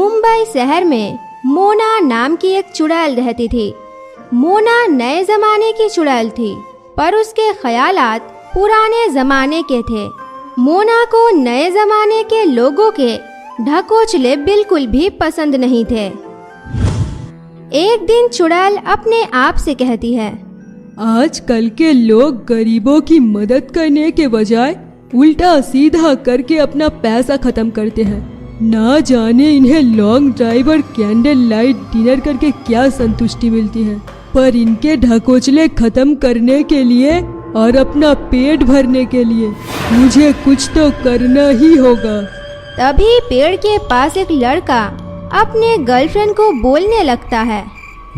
मुंबई शहर में मोना नाम की एक चुड़ैल रहती थी। मोना नए जमाने की चुड़ैल थी, पर उसके ख्यालात पुराने जमाने के थे। मोना को नए जमाने के लोगों के ढकोचले बिल्कुल भी पसंद नहीं थे। एक दिन चुड़ैल अपने आप से कहती है, आजकल के लोग गरीबों की मदद करने के बजाय उल्टा सीधा करके अपना पैसा खत्म करते हैं। ना जाने इन्हें लॉन्ग ड्राइव और कैंडल लाइट डिनर करके क्या संतुष्टि मिलती है, पर इनके ढकोचले खत्म करने के लिए और अपना पेट भरने के लिए मुझे कुछ तो करना ही होगा। तभी पेड़ के पास एक लड़का अपने गर्लफ्रेंड को बोलने लगता है,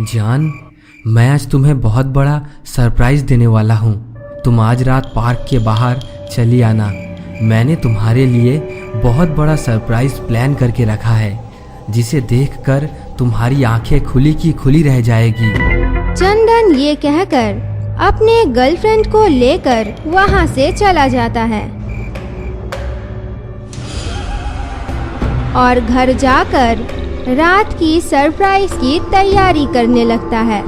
जान, मैं आज तुम्हें बहुत बड़ा सरप्राइज देने वाला हूँ। तुम आज रात पार्क के बाहर चली आना। मैंने तुम्हारे लिए बहुत बड़ा सरप्राइज प्लान करके रखा है, जिसे देखकर तुम्हारी आंखें खुली की खुली रह जाएगी। चंदन ये कहकर अपने गर्लफ्रेंड को लेकर वहाँ से चला जाता है और घर जाकर रात की सरप्राइज की तैयारी करने लगता है।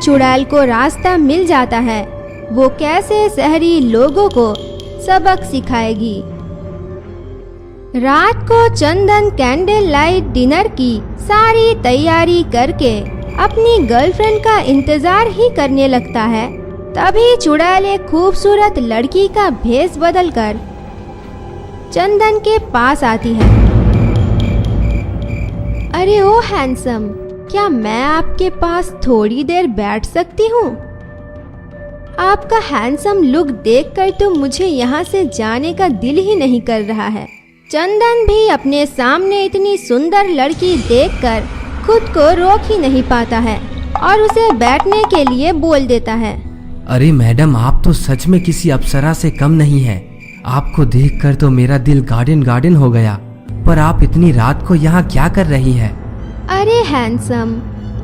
चुड़ैल को रास्ता मिल जाता है, वो कैसे शहरी लोगों को सबक सिखाएगी। रात को चंदन कैंडल लाइट डिनर की सारी तैयारी करके अपनी गर्लफ्रेंड का इंतजार ही करने लगता है। तभी चुड़ैल एक खूबसूरत लड़की का भेष बदलकर चंदन के पास आती है। अरे ओ हैंडसम, क्या मैं आपके पास थोड़ी देर बैठ सकती हूँ? आपका हैंडसम लुक देखकर तो मुझे यहाँ से जाने का दिल ही नहीं कर रहा है। चंदन भी अपने सामने इतनी सुंदर लड़की देखकर खुद को रोक ही नहीं पाता है और उसे बैठने के लिए बोल देता है। अरे मैडम, आप तो सच में किसी अप्सरा से कम नहीं है। आपको देखकर तो मेरा दिल गार्डन गार्डन हो गया। पर आप इतनी रात को यहाँ क्या कर रही हैं? अरे हैंडसम,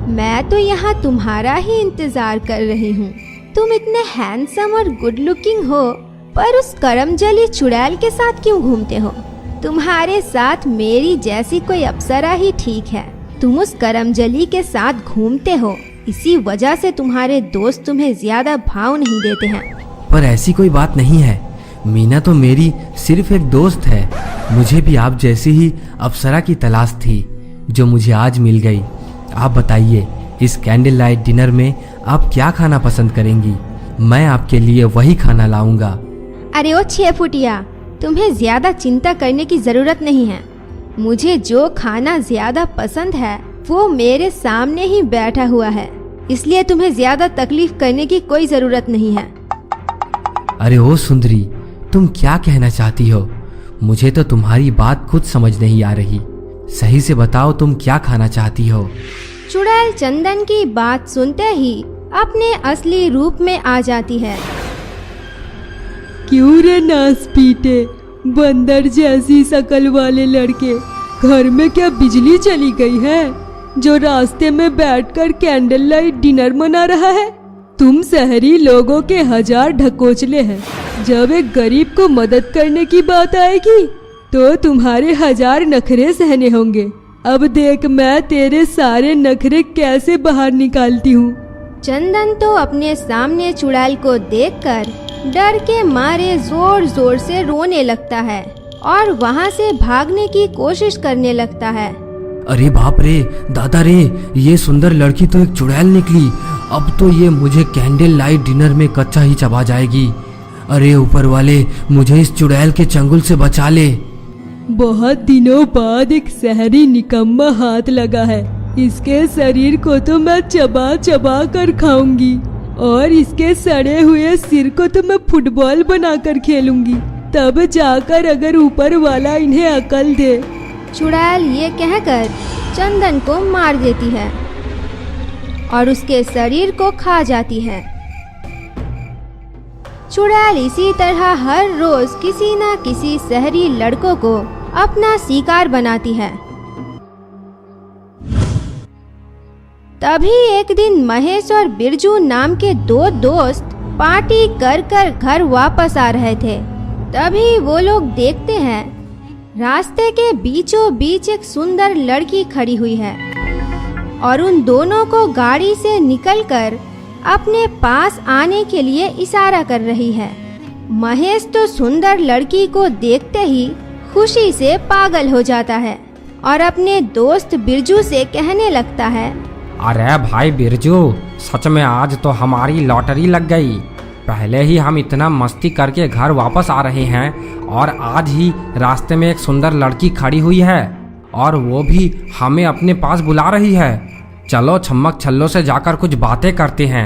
मैं तो यहाँ तुम्हारा ही इंतजार कर रही हूँ। तुम इतने हैंडसम और गुड लुकिंग हो, पर उस करमजली चुड़ैल के साथ क्यों घूमते हो? तुम्हारे साथ मेरी जैसी कोई अप्सरा ही ठीक है। तुम उस करमजली के साथ घूमते हो, इसी वजह से तुम्हारे दोस्त तुम्हें ज्यादा भाव नहीं देते हैं। पर ऐसी कोई बात नहीं है। मीना तो मेरी सिर्फ एक दोस्त है। मुझे भी आप जैसी ही अप्सरा की तलाश थी, जो मुझे आज मिल गई। आप बताइए, इस कैंडल लाइट डिनर में आप क्या खाना पसंद करेंगी? मैं आपके लिए वही खाना लाऊंगा। अरे ओ 6 फुटिया, तुम्हें ज्यादा चिंता करने की जरूरत नहीं है। मुझे जो खाना ज्यादा पसंद है वो मेरे सामने ही बैठा हुआ है, इसलिए तुम्हें ज्यादा तकलीफ करने की कोई जरूरत नहीं है। अरे ओ सुंदरी, तुम क्या कहना चाहती हो? मुझे तो तुम्हारी बात खुद समझ नहीं आ रही। सही से बताओ, तुम क्या खाना चाहती हो? चुड़ैल चंदन की बात सुनते ही अपने असली रूप में आ जाती है। क्यों रे नास पीटे, बंदर जैसी शकल वाले लड़के, घर में क्या बिजली चली गई है जो रास्ते में बैठकर कैंडल लाइट डिनर मना रहा है? तुम शहरी लोगों के 1000 ढकोचले हैं। जब एक गरीब को मदद करने की बात आएगी तो तुम्हारे 1000 नखरे सहने होंगे। अब देख मैं तेरे सारे नखरे कैसे बाहर निकालती हूँ। चंदन तो अपने सामने चुड़ैल को देखकर डर के मारे जोर जोर से रोने लगता है और वहाँ से भागने की कोशिश करने लगता है। अरे बाप रे, दादा रे, ये सुंदर लड़की तो एक चुड़ैल निकली। अब तो ये मुझे कैंडल लाइट डिनर में कच्चा ही चबा जाएगी। अरे ऊपर वाले, मुझे इस चुड़ैल के चंगुल से बचा ले। बहुत दिनों बाद एक शहरी निकम्मा हाथ लगा है। इसके शरीर को तो मैं चबा चबा कर खाऊंगी और इसके सड़े हुए सिर को तो मैं फुटबॉल बनाकर खेलूंगी। तब जाकर अगर ऊपर वाला इन्हें अकल दे। चुड़ैल ये कहकर चंदन को मार देती है और उसके शरीर को खा जाती है। चुड़ैल इसी तरह हर रोज किसी न किसी शहरी लड़कों को अपना शिकार बनाती है। तभी एक दिन महेश और बिरजू नाम के 2 दोस्त पार्टी कर कर घर वापस आ रहे थे। तभी वो लोग देखते हैं रास्ते के बीचों बीच एक सुंदर लड़की खड़ी हुई है और उन दोनों को गाड़ी से निकलकर अपने पास आने के लिए इशारा कर रही है। महेश तो सुंदर लड़की को देखते ही खुशी से पागल हो जाता है और अपने दोस्त बिरजू से कहने लगता है, अरे भाई बिरजू, सच में आज तो हमारी लॉटरी लग गई। पहले ही हम इतना मस्ती करके घर वापस आ रहे हैं और आज ही रास्ते में एक सुंदर लड़की खड़ी हुई है और वो भी हमें अपने पास बुला रही है। चलो छम्मक छल्लो से जाकर कुछ बातें करते हैं।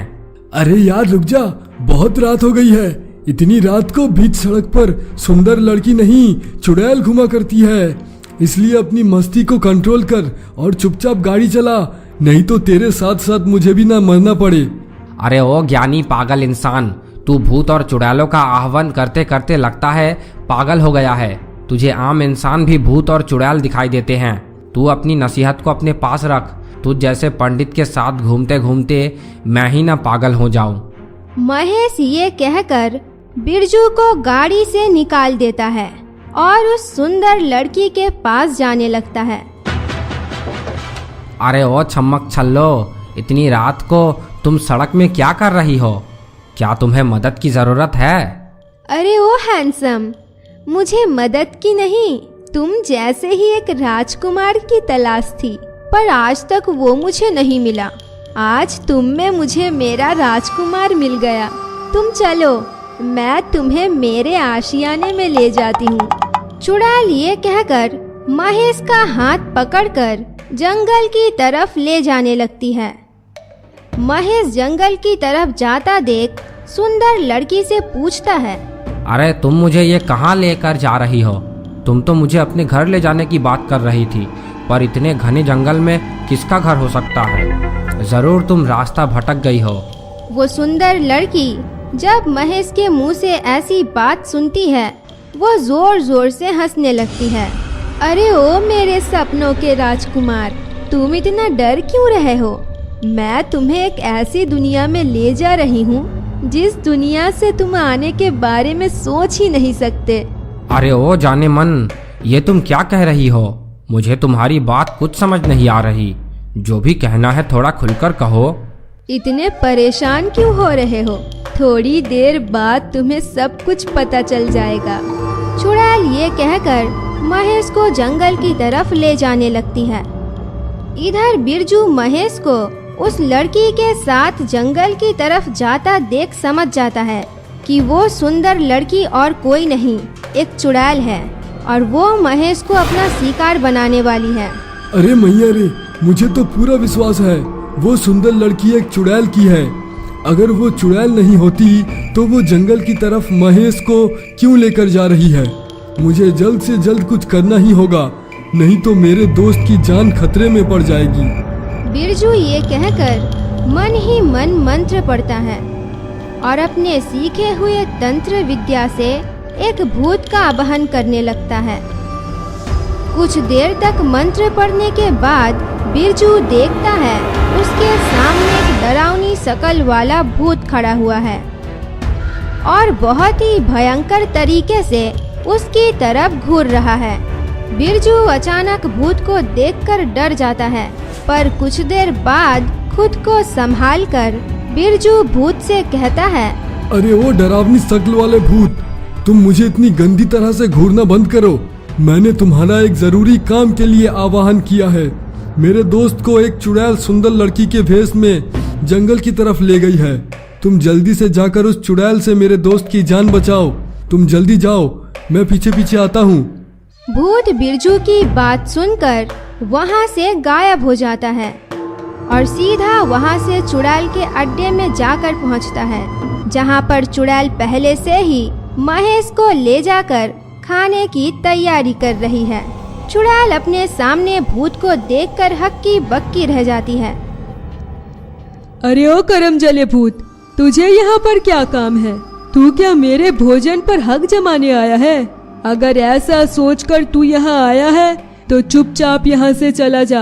अरे यार रुक जा, बहुत रात हो गई है। इतनी रात को बीच सड़क पर सुंदर लड़की नहीं चुड़ैल घुमा करती है, इसलिए अपनी मस्ती को कंट्रोल कर और चुपचाप गाड़ी चला, नहीं तो तेरे साथ साथ मुझे भी ना मरना पड़े। अरे ओ ज्ञानी पागल इंसान, तू भूत और चुड़ैलों का आह्वान करते करते लगता है पागल हो गया है। तुझे आम इंसान भी भूत और चुड़ैल दिखाई देते हैं। तू अपनी नसीहत को अपने पास रख। तुझ जैसे पंडित के साथ घूमते घूमते मैं ही ना पागल हो जाऊं। महेश ये कहकर बिरजू को गाड़ी से निकाल देता है और उस सुंदर लड़की के पास जाने लगता है। अरे ओ छम्मक छल्लो, इतनी रात को तुम सड़क में क्या कर रही हो? क्या तुम्हें मदद की जरूरत है? अरे ओ हैंडसम, मुझे मदद की नहीं, तुम जैसे ही एक राजकुमार की तलाश थी, पर आज तक वो मुझे नहीं मिला। आज तुम में मुझे मेरा राजकुमार मिल गया। तुम चलो, मैं तुम्हें मेरे आशियाने में ले जाती हूँ। चुड़ैल ये कहकर महेश का हाथ पकड़कर जंगल की तरफ ले जाने लगती है। महेश जंगल की तरफ जाता देख सुंदर लड़की से पूछता है, अरे तुम मुझे ये कहाँ लेकर जा रही हो? तुम तो मुझे अपने घर ले जाने की बात कर रही थी, पर इतने घने जंगल में किसका घर हो सकता है? जरूर तुम रास्ता भटक गई हो। वो सुंदर लड़की जब महेश के मुंह से ऐसी बात सुनती है, वो जोर जोर से हंसने लगती है। अरे ओ मेरे सपनों के राजकुमार, तुम इतना डर क्यों रहे हो? मैं तुम्हें एक ऐसी दुनिया में ले जा रही हूँ जिस दुनिया से तुम आने के बारे में सोच ही नहीं सकते। अरे ओ जाने मन, ये तुम क्या कह रही हो? मुझे तुम्हारी बात कुछ समझ नहीं आ रही। जो भी कहना है थोड़ा खुलकर कहो। इतने परेशान क्यों हो रहे हो? थोड़ी देर बाद तुम्हें सब कुछ पता चल जाएगा। चुड़ैल ये कहकर महेश को जंगल की तरफ ले जाने लगती है। इधर बिरजू महेश को उस लड़की के साथ जंगल की तरफ जाता देख समझ जाता है कि वो सुंदर लड़की और कोई नहीं, एक चुड़ैल है और वो महेश को अपना शिकार बनाने वाली है। अरे मैया रे, मुझे तो पूरा विश्वास है वो सुंदर लड़की एक चुड़ैल की है। अगर वो चुड़ैल नहीं होती तो वो जंगल की तरफ महेश को क्यों लेकर जा रही है? मुझे जल्द से जल्द कुछ करना ही होगा, नहीं तो मेरे दोस्त की जान खतरे में पड़ जाएगी। बिरजू ये कहकर मन ही मन मंत्र पढ़ता है और अपने सीखे हुए तंत्र विद्या से एक भूत का आवाहन करने लगता है। कुछ देर तक मंत्र पढ़ने के बाद बिरजू देखता है उसके सामने एक डरावनी शकल वाला भूत खड़ा हुआ है और बहुत ही भयंकर तरीके से उसकी तरफ घूर रहा है। बिरजू अचानक भूत को देखकर डर जाता है, पर कुछ देर बाद खुद को संभालकर बिरजू भूत से कहता है, अरे वो डरावनी शक्ल वाले भूत, तुम मुझे इतनी गंदी तरह से घूरना बंद करो। मैंने तुम्हारा एक जरूरी काम के लिए आवाहन किया है। मेरे दोस्त को एक चुड़ैल सुंदर लड़की के भेष में जंगल की तरफ ले गई है। तुम जल्दी से जाकर उस चुड़ैल से मेरे दोस्त की जान बचाओ। तुम जल्दी जाओ, मैं पीछे पीछे आता हूँ। भूत बिरजू की बात सुनकर वहाँ से गायब हो जाता है और सीधा वहाँ से चुड़ैल के अड्डे में जाकर पहुँचता है, जहाँ पर चुड़ैल पहले से ही महेश को ले जाकर खाने की तैयारी कर रही है। चुड़ैल अपने सामने भूत को देखकर हक्की बक्की रह जाती है। अरे ओ करम जले भूत, तुझे यहाँ पर क्या काम है? तू क्या मेरे भोजन पर हक जमाने आया है? अगर ऐसा सोचकर तू यहाँ आया है तो चुपचाप यहाँ से चला जा।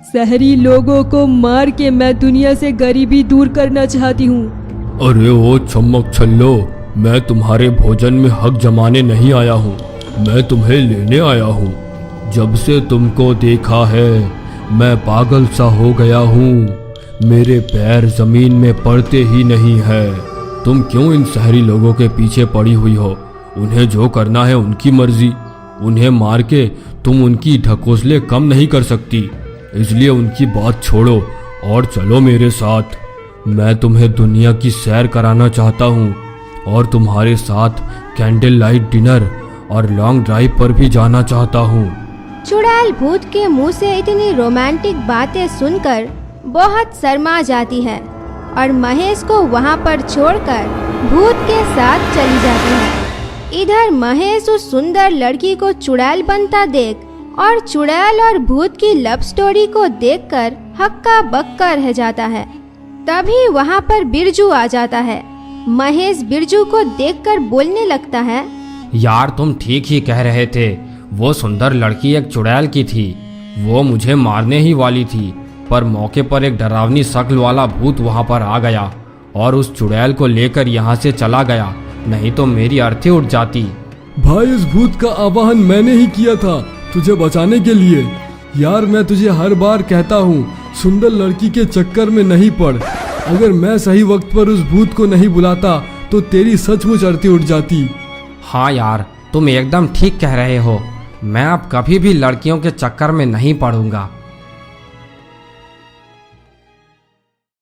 शहरी लोगों को मार के मैं दुनिया से गरीबी दूर करना चाहती हूँ। अरे ओ छम्मक छल्लो, मैं तुम्हारे भोजन में हक जमाने नहीं आया हूँ। मैं तुम्हें लेने आया हूँ। जब से तुमको देखा है मैं पागल सा हो गया हूँ। मेरे पैर जमीन में पड़ते ही नहीं है। तुम क्यों इन शहरी लोगों के पीछे पड़ी हुई हो? उन्हें जो करना है उनकी मर्जी। उन्हें मार के तुम उनकी ढकोसले कम नहीं कर सकती। इसलिए उनकी बात छोड़ो और चलो मेरे साथ। मैं तुम्हें दुनिया की सैर कराना चाहता हूँ और तुम्हारे साथ कैंडल लाइट डिनर और लॉन्ग ड्राइव पर भी जाना चाहता हूँ। चुड़ैल भूत के मुंह से इतनी रोमांटिक बातें सुनकर बहुत शर्मा जाती है और महेश को वहां पर छोड़कर भूत के साथ चली जाती है। इधर महेश उस सुंदर लड़की को चुड़ैल बनता देख और चुड़ैल और भूत की लव स्टोरी को देखकर हक्का बक्का रह जाता है। तभी वहां पर बिरजू आ जाता है। महेश बिरजू को देखकर बोलने लगता है, यार तुम ठीक ही कह रहे थे। वो सुंदर लड़की एक चुड़ैल की थी। वो मुझे मारने ही वाली थी, पर मौके पर एक डरावनी शक्ल वाला भूत वहां पर आ गया और उस चुड़ैल को लेकर यहाँ से चला गया, नहीं तो मेरी अर्थी उठ जाती। भाई इस भूत का आवाहन मैंने ही किया था तुझे बचाने के लिए। यार मैं तुझे हर बार कहता हूँ सुंदर लड़की के चक्कर में नहीं पड़। अगर मैं सही वक्त पर उस भूत को नहीं बुलाता तो तेरी सचमुच अर्थी उठ जाती। हाँ यार तुम एकदम ठीक कह रहे हो। मैं अब कभी भी लड़कियों के चक्कर में नहीं पड़ूंगा।